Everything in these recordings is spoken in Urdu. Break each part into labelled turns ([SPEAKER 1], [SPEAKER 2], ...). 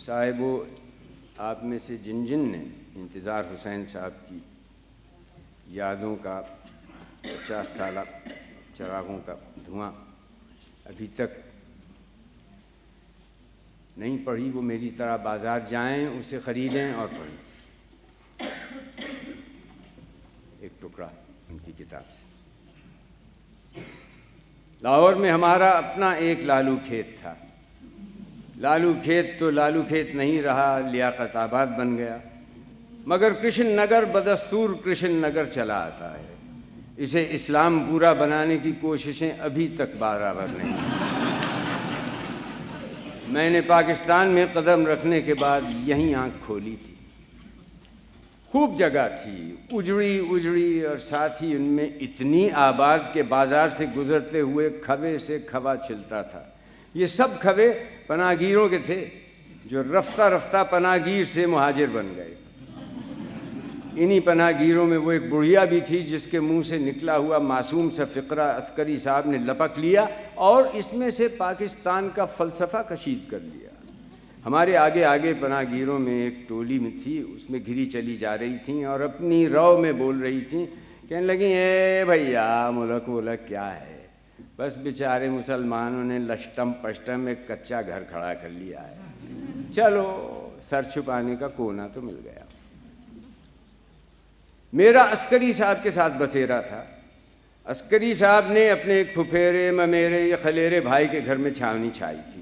[SPEAKER 1] صاحبو، آپ میں سے جن جن نے انتظار حسین صاحب کی یادوں کا 50 سالہ چراغوں کا دھواں ابھی تک نہیں پڑھی، وہ میری طرح بازار جائیں، اسے خریدیں اور پڑھیں، ایک ٹکڑا ان کی کتاب سے۔ لاہور میں ہمارا اپنا ایک لالو کھیت تھا۔ لالو کھیت تو لالو کھیت نہیں رہا، لیاقت آباد بن گیا، مگر کرشن نگر بدستور کرشن نگر چلا آتا ہے۔ اسے اسلام پورا بنانے کی کوششیں ابھی تک برابر نہیں۔ میں نے پاکستان میں قدم رکھنے کے بعد یہیں آنکھ کھولی تھی۔ خوب جگہ تھی، اجڑی اجڑی، اور ساتھ ہی ان میں اتنی آباد کے بازار سے گزرتے ہوئے کھوے سے کھوا چلتا تھا۔ یہ سب کھوے پناہ گیروں کے تھے جو رفتہ رفتہ پناہ گیر سے مہاجر بن گئے۔ انہی پناہ گیروں میں وہ ایک بڑھیا بھی تھی جس کے منہ سے نکلا ہوا معصوم سا فقرہ عسکری صاحب نے لپک لیا اور اس میں سے پاکستان کا فلسفہ کشید کر لیا۔ ہمارے آگے آگے پناہ گیروں میں ایک ٹولی میں تھی، اس میں گھری چلی جا رہی تھیں اور اپنی رو میں بول رہی تھیں، کہنے لگیں، اے بھیا ملک ولک کیا ہے، بس بیچارے مسلمانوں نے لشٹم پشٹم ایک کچا گھر کھڑا کر لیا ہے، چلو سر چھپانے کا کونا تو مل گیا۔ میرا عسکری صاحب کے ساتھ بسیرا تھا۔ عسکری صاحب نے اپنے ایک پھپھیرے ممیرے یا خلیرے بھائی کے گھر میں چھاونی چھائی تھی۔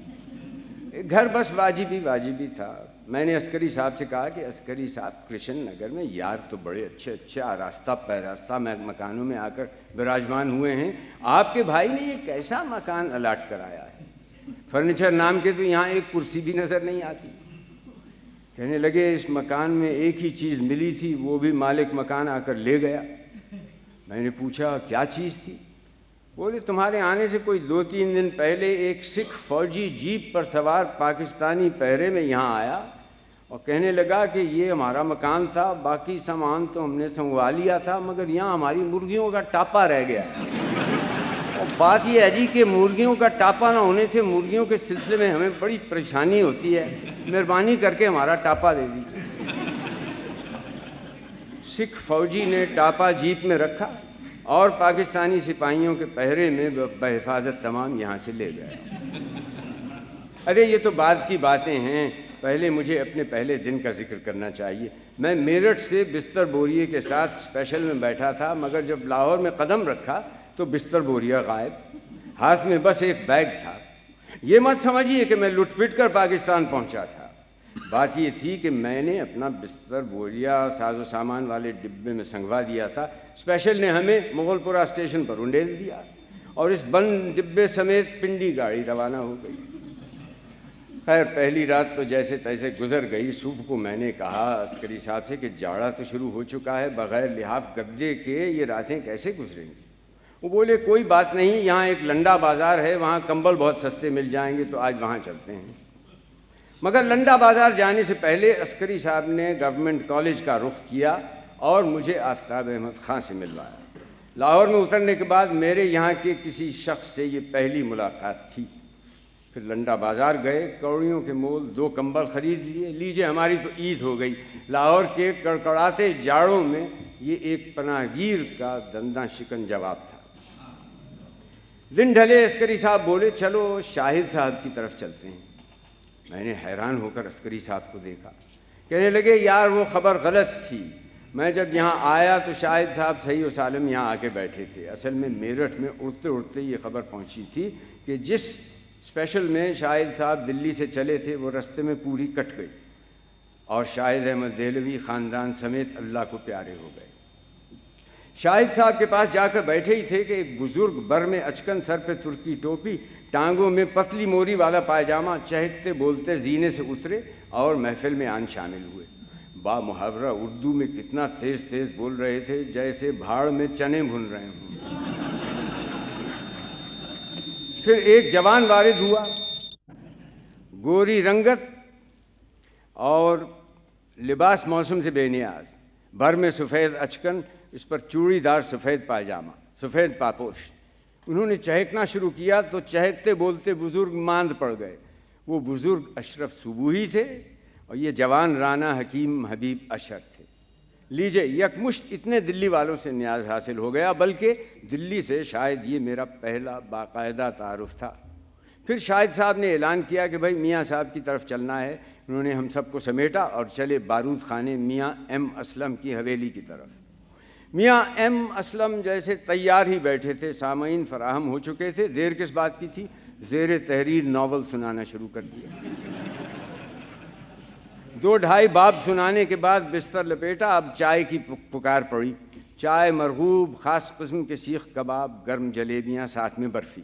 [SPEAKER 1] گھر بس واجبی تھا۔ میں نے عسکری صاحب سے کہا کہ عسکری صاحب، کرشن نگر میں یار تو بڑے اچھے اچھے آراستہ پیراستہ مکانوں میں آ کر براجمان ہوئے ہیں، آپ کے بھائی نے یہ کیسا مکان الاٹ کرایا ہے؟ فرنیچر نام کے تو یہاں ایک کرسی بھی نظر نہیں آتی۔ کہنے لگے، اس مکان میں ایک ہی چیز ملی تھی، وہ بھی مالک مکان آ کر لے گیا۔ میں نے پوچھا کیا چیز تھی؟ بولے، تمہارے آنے سے کوئی 2-3 دن پہلے ایک سکھ فوجی جیپ پر سوار پاکستانی پہرے میں یہاں آیا اور کہنے لگا کہ یہ ہمارا مکان تھا، باقی سامان تو ہم نے سنگوا لیا تھا، مگر یہاں ہماری مرغیوں کا ٹاپا رہ گیا۔ اور بات یہ ہے جی کہ مرغیوں کا ٹاپا نہ ہونے سے مرغیوں کے سلسلے میں ہمیں بڑی پریشانی ہوتی ہے، مہربانی کر کے ہمارا ٹاپا دے دیجیے۔ سکھ فوجی نے ٹاپا جیپ میں رکھا اور پاکستانی سپاہیوں کے پہرے میں بحفاظت تمام یہاں سے لے گیا۔ ارے یہ تو بعد کی باتیں ہیں، پہلے مجھے اپنے پہلے دن کا ذکر کرنا چاہیے۔ میں میرٹھ سے بستر بوریے کے ساتھ اسپیشل میں بیٹھا تھا، مگر جب لاہور میں قدم رکھا تو بستر بوریا غائب، ہاتھ میں بس ایک بیگ تھا۔ یہ مت سمجھیے کہ میں لٹ پٹ کر پاکستان پہنچا تھا، بات یہ تھی کہ میں نے اپنا بستر بوریا ساز و سامان والے ڈبے میں سنگوا دیا تھا۔ اسپیشل نے ہمیں مغل پورہ اسٹیشن پر انڈیل دیا اور اس بند ڈبے سمیت پنڈی گاڑی روانہ ہو گئی۔ خیر پہلی رات تو جیسے تیسے گزر گئی۔ صبح کو میں نے کہا عسکری صاحب سے کہ جاڑا تو شروع ہو چکا ہے، بغیر لحاف گدے کے یہ راتیں کیسے گزریں گی؟ وہ بولے، کوئی بات نہیں، یہاں ایک لنڈا بازار ہے، وہاں کمبل بہت سستے مل جائیں گے، تو آج وہاں چلتے ہیں۔ مگر لنڈا بازار جانے سے پہلے عسکری صاحب نے گورنمنٹ کالج کا رخ کیا اور مجھے آفتاب احمد خان سے ملوایا۔ لاہور میں اترنے کے بعد میرے یہاں کے کسی شخص سے یہ پہلی ملاقات تھی۔ پھر لنڈا بازار گئے، کوڑیوں کے مول 2 کمبل خرید لیے۔ لیجیے، ہماری تو عید ہو گئی۔ لاہور کے کڑکڑاتے جاڑوں میں یہ ایک پناہ گیر کا دنداں شکن جواب تھا۔ دن ڈھلے عسکری صاحب بولے، چلو شاہد صاحب کی طرف چلتے ہیں۔ میں نے حیران ہو کر عسکری صاحب کو دیکھا۔ کہنے لگے، یار وہ خبر غلط تھی، میں جب یہاں آیا تو شاہد صاحب صحیح و سالم یہاں آ کے بیٹھے تھے۔ اصل میں میرٹھ میں اڑتے اڑتے یہ خبر پہنچی تھی کہ جس اسپیشل میں شاہد صاحب دلی سے چلے تھے وہ رستے میں پوری کٹ گئی اور شاہد احمد دہلوی خاندان سمیت اللہ کو پیارے ہو گئے۔ شاہد صاحب کے پاس جا کر بیٹھے ہی تھے کہ ایک بزرگ بر میں اچکن، سر پہ ترکی ٹوپی، ٹانگوں میں پتلی موری والا پائجامہ، چہکتے بولتے زینے سے اترے اور محفل میں آن شامل ہوئے۔ با محاورہ اردو میں کتنا تیز تیز بول رہے تھے جیسے بھاڑ میں چنے بھن رہے ہوں۔ پھر ایک جوان وارد ہوا، گوری رنگت اور لباس موسم سے بے نیاز، بھر میں سفید اچکن، اس پر چوڑی دار سفید پائجامہ، سفید پاپوش۔ انہوں نے چہکنا شروع کیا تو چہکتے بولتے بزرگ ماند پڑ گئے۔ وہ بزرگ اشرف صبوحی تھے اور یہ جوان رانا حکیم حبیب اشر تھے۔ لیجئے یکمشت اتنے دلی والوں سے نیاز حاصل ہو گیا، بلکہ دلی سے شاید یہ میرا پہلا باقاعدہ تعارف تھا۔ پھر شاہد صاحب نے اعلان کیا کہ بھائی میاں صاحب کی طرف چلنا ہے۔ انہوں نے ہم سب کو سمیٹا اور چلے بارود خانے میاں ایم اسلم کی حویلی کی طرف۔ میاں ایم اسلم جیسے تیار ہی بیٹھے تھے، سامعین فراہم ہو چکے تھے۔ دیر کس بات کی تھی؟ زیر تحریر ناول سنانا شروع کر دیا۔ 2-2.5 باب سنانے کے بعد بستر لپیٹا، اب چائے کی پکار پڑی۔ چائے مرغوب، خاص قسم کے سیخ کباب، گرم جلیبیاں، ساتھ میں برفی۔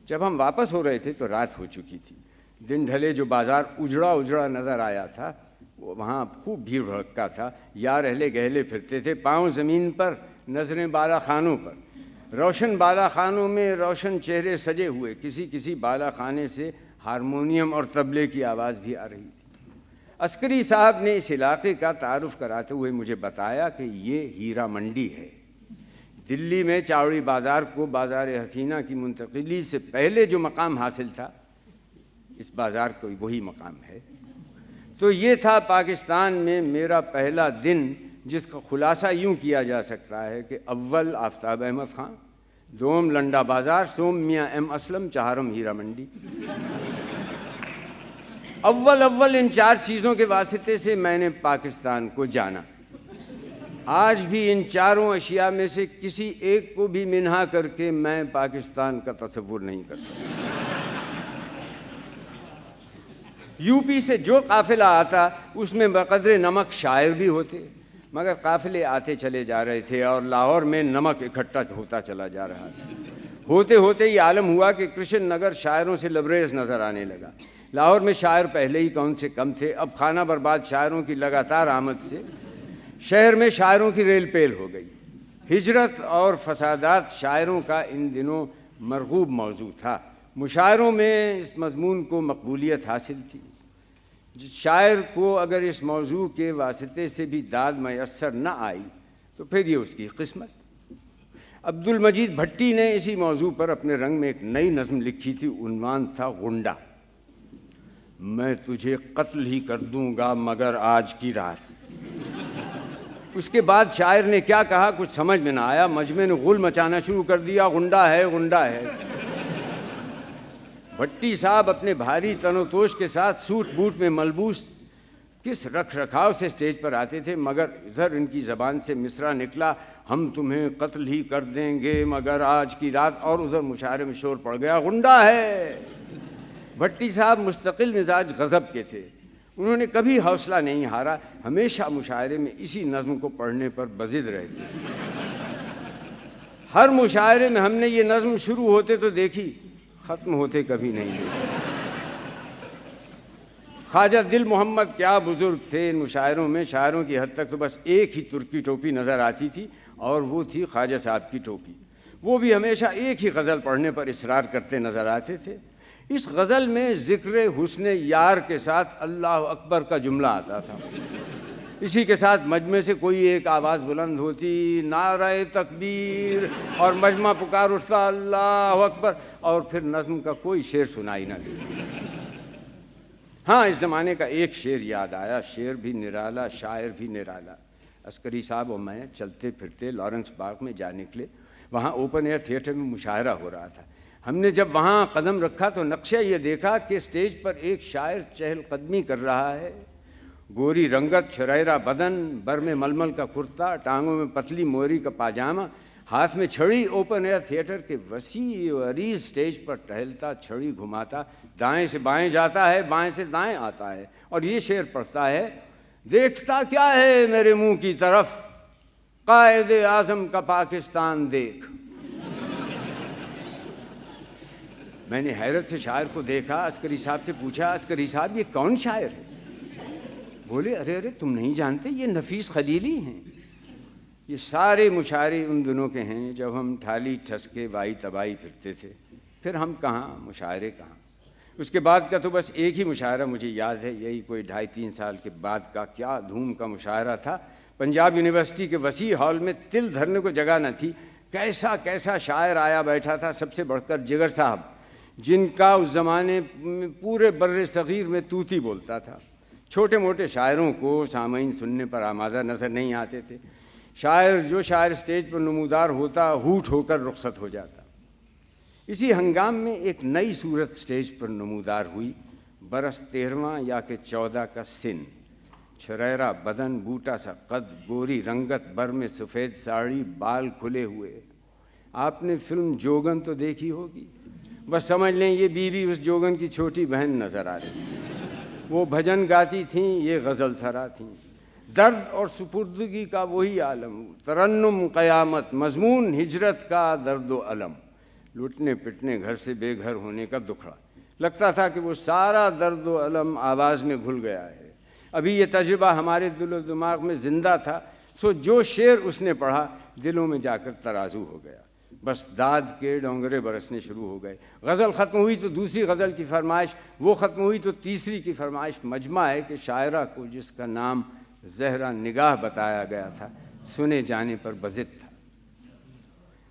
[SPEAKER 1] جب ہم واپس ہو رہے تھے تو رات ہو چکی تھی۔ دن ڈھلے جو بازار اجڑا اجڑا نظر آیا تھا، وہاں خوب بھیڑ بھڑکا تھا۔ یار اہلے گہلے پھرتے تھے، پاؤں زمین پر، نظریں بالا خانوں پر۔ روشن بالا خانوں میں روشن چہرے سجے ہوئے، کسی بالا خانے سے ہارمونیم اور طبلے کی آواز بھی آ رہی تھی۔ عسکری صاحب نے اس علاقے کا تعارف کراتے ہوئے مجھے بتایا کہ یہ ہیرا منڈی ہے۔ دلی میں چاوڑی بازار کو بازار حسینہ کی منتقلی سے پہلے جو مقام حاصل تھا، اس بازار کو وہی مقام ہے۔ تو یہ تھا پاکستان میں میرا پہلا دن، جس کا خلاصہ یوں کیا جا سکتا ہے کہ اول آفتاب احمد خان، دوم لنڈا بازار، سوم میاں ایم اسلم، چہارم ہیرا منڈی۔ اول ان 4 چیزوں کے واسطے سے میں نے پاکستان کو جانا۔ آج بھی ان 4 اشیاء میں سے کسی ایک کو بھی منہا کر کے میں پاکستان کا تصور نہیں کر سکتا۔ یو پی سے جو قافلہ آتا اس میں بقدر نمک شاعر بھی ہوتے، مگر قافلے آتے چلے جا رہے تھے اور لاہور میں نمک اکٹھا ہوتا چلا جا رہا تھا۔ ہوتے ہوتے یہ عالم ہوا کہ کرشن نگر شاعروں سے لبریز نظر آنے لگا۔ لاہور میں شاعر پہلے ہی کون سے کم تھے، اب خانہ برباد شاعروں کی لگاتار آمد سے شہر میں شاعروں کی ریل پیل ہو گئی۔ ہجرت اور فسادات شاعروں کا ان دنوں مرغوب موضوع تھا۔ مشاعروں میں اس مضمون کو مقبولیت حاصل تھی۔ شاعر کو اگر اس موضوع کے واسطے سے بھی داد میسر نہ آئی تو پھر یہ اس کی قسمت۔ عبد المجید بھٹی نے اسی موضوع پر اپنے رنگ میں ایک نئی نظم لکھی تھی، عنوان تھا غنڈہ۔ میں تجھے قتل ہی کر دوں گا مگر آج کی رات۔ اس کے بعد شاعر نے کیا کہا کچھ سمجھ میں نہ آیا، مجمع نے غل مچانا شروع کر دیا، غنڈہ ہے غنڈہ ہے۔ بھٹی صاحب اپنے بھاری تن و توش کے ساتھ سوٹ بوٹ میں ملبوس کس رکھ رکھاؤ سے سٹیج پر آتے تھے، مگر ادھر ان کی زبان سے مصرع نکلا، ہم تمہیں قتل ہی کر دیں گے مگر آج کی رات، اور ادھر مشاعرے میں شور پڑ گیا، غنڈہ ہے۔ بھٹی صاحب مستقل مزاج غضب کے تھے، انہوں نے کبھی حوصلہ نہیں ہارا، ہمیشہ مشاعرے میں اسی نظم کو پڑھنے پر بضد رہتے۔ ہر مشاعرے میں ہم نے یہ نظم شروع ہوتے تو دیکھی، ختم ہوتے کبھی نہیں دیکھی۔ خواجہ دل محمد کیا بزرگ تھے ان مشاعروں میں، شاعروں کی حد تک تو بس ایک ہی ترکی ٹوپی نظر آتی تھی اور وہ تھی خواجہ صاحب کی ٹوپی۔ وہ بھی ہمیشہ ایک ہی غزل پڑھنے پر اصرار کرتے نظر آتے تھے۔ اس غزل میں ذکر حسن یار کے ساتھ اللہ اکبر کا جملہ آتا تھا، اسی کے ساتھ مجمع سے کوئی ایک آواز بلند ہوتی، نعرہ تکبیر، اور مجمع پکار اٹھتا اللہ اکبر، اور پھر نظم کا کوئی شعر سنائی نہ دیتا۔ ہاں، اس زمانے کا ایک شعر یاد آیا، شعر بھی نرالا، شاعر بھی نرالا۔ عسکری صاحب اور میں چلتے پھرتے لارنس باغ میں جا نکلے، وہاں اوپن ایئر تھیٹر میں مشاعرہ ہو رہا تھا۔ ہم نے جب وہاں قدم رکھا تو نقشہ یہ دیکھا کہ سٹیج پر ایک شاعر چہل قدمی کر رہا ہے، گوری رنگت، چھریرا بدن، بر میں ململ کا کرتا، ٹانگوں میں پتلی موری کا پاجامہ، ہاتھ میں چھڑی، اوپن ایئر تھیٹر کے وسیع و عریض سٹیج پر ٹہلتا، چھڑی گھماتا، دائیں سے بائیں جاتا ہے، بائیں سے دائیں آتا ہے، اور یہ شعر پڑھتا ہے، دیکھتا کیا ہے میرے منہ کی طرف، قائد اعظم کا پاکستان دیکھ۔ میں نے حیرت سے شاعر کو دیکھا، عسکری صاحب سے پوچھا، عسکری صاحب یہ کون شاعر ہے؟ بولے ارے تم نہیں جانتے، یہ نفیس خلیلی ہیں۔ یہ سارے مشاعرے ان دنوں کے ہیں جب ہم ٹھالی ٹھسکے وائی تبائی پھرتے تھے، پھر ہم کہاں، مشاعرے کہاں۔ اس کے بعد کا تو بس ایک ہی مشاعرہ مجھے یاد ہے، یہی کوئی 2.5-3 سال کے بعد کا، کیا دھوم کا مشاعرہ تھا۔ پنجاب یونیورسٹی کے وسیع ہال میں تل دھرنے کو جگہ نہ تھی، کیسا شاعر آیا بیٹھا تھا، سب سے بڑھ کر جگر صاحب، جن کا اس زمانے میں پورے بر صغیر میں طوطی بولتا تھا۔ چھوٹے موٹے شاعروں کو سامعین سننے پر آمادہ نظر نہیں آتے تھے۔ جو شاعر اسٹیج پر نمودار ہوتا ہوٹ ہو کر رخصت ہو جاتا۔ اسی ہنگام میں ایک نئی صورت اسٹیج پر نمودار ہوئی۔ برس 13واں یا کہ 14 کا سن، چھریرا بدن، بوٹا سا قد، گوری رنگت، بر میں سفید ساڑی، بال کھلے ہوئے۔ آپ نے فلم جوگن تو دیکھی ہوگی، بس سمجھ لیں یہ بیوی اس جوگن کی چھوٹی بہن نظر آ رہی تھی۔ وہ بھجن گاتی تھیں، یہ غزل سرا تھیں۔ درد اور سپردگی کا وہی عالم، ترنم قیامت، مضمون ہجرت کا درد و الم، لٹنے پٹنے گھر سے بے گھر ہونے کا دکھڑا۔ لگتا تھا کہ وہ سارا درد و الم آواز میں گھل گیا ہے۔ ابھی یہ تجربہ ہمارے دل و دماغ میں زندہ تھا، سو جو شعر اس نے پڑھا دلوں میں جا کر ترازو ہو گیا۔ بس داد کے ڈونگرے برسنے شروع ہو گئے۔ غزل ختم ہوئی تو دوسری غزل کی فرمائش، وہ ختم ہوئی تو تیسری کی فرمائش۔ مجمع ہے کہ شاعرہ کو جس کا نام زہرا نگاہ بتایا گیا تھا، سنے جانے پر بضد تھا۔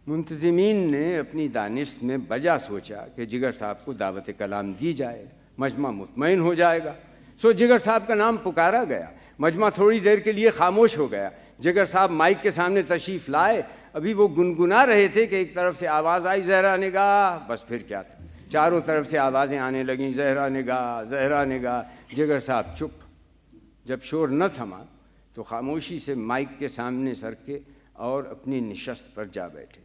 [SPEAKER 1] منتظمین نے اپنی دانست میں بجا سوچا کہ جگر صاحب کو دعوت کلام دی جائے، مجمع مطمئن ہو جائے گا۔ سو جگر صاحب کا نام پکارا گیا۔ مجمع تھوڑی دیر کے لیے خاموش ہو گیا۔ جگر صاحب مائک کے سامنے تشریف لائے۔ ابھی وہ گنگنا رہے تھے کہ ایک طرف سے آواز آئی، زہرا نگاہ۔ بس پھر کیا تھا، چاروں طرف سے آوازیں آنے لگیں، زہرا نگاہ، زہرا نگاہ۔ جگر صاحب چپ۔ جب شور نہ تھما تو خاموشی سے مائک کے سامنے سرکے اور اپنی نشست پر جا بیٹھے۔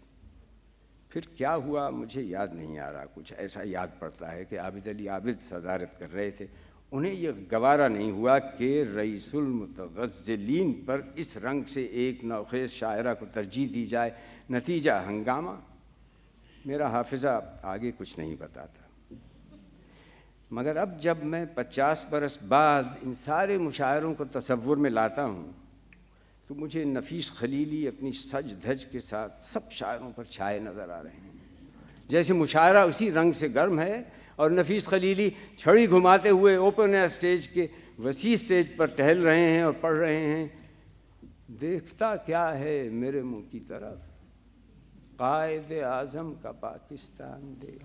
[SPEAKER 1] پھر کیا ہوا مجھے یاد نہیں آ رہا، کچھ ایسا یاد پڑتا ہے کہ عابد علی عابد صدارت کر رہے تھے۔ انہیں یہ گوارا نہیں ہوا کہ رئیس المتغزلین پر اس رنگ سے ایک نوخیز شاعرہ کو ترجیح دی جائے۔ نتیجہ ہنگامہ۔ میرا حافظہ آگے کچھ نہیں بتاتا، مگر اب جب میں 50 برس بعد ان سارے مشاعروں کو تصور میں لاتا ہوں تو مجھے نفیس خلیلی اپنی سج دھج کے ساتھ سب شاعروں پر چھائے نظر آ رہے ہیں، جیسے مشاعرہ اسی رنگ سے گرم ہے اور نفیس خلیلی چھڑی گھماتے ہوئے اوپن ایئر اسٹیج کے وسیع اسٹیج پر ٹہل رہے ہیں اور پڑھ رہے ہیں، دیکھتا کیا ہے میرے منہ کی طرف، قائد اعظم کا پاکستان دیکھ۔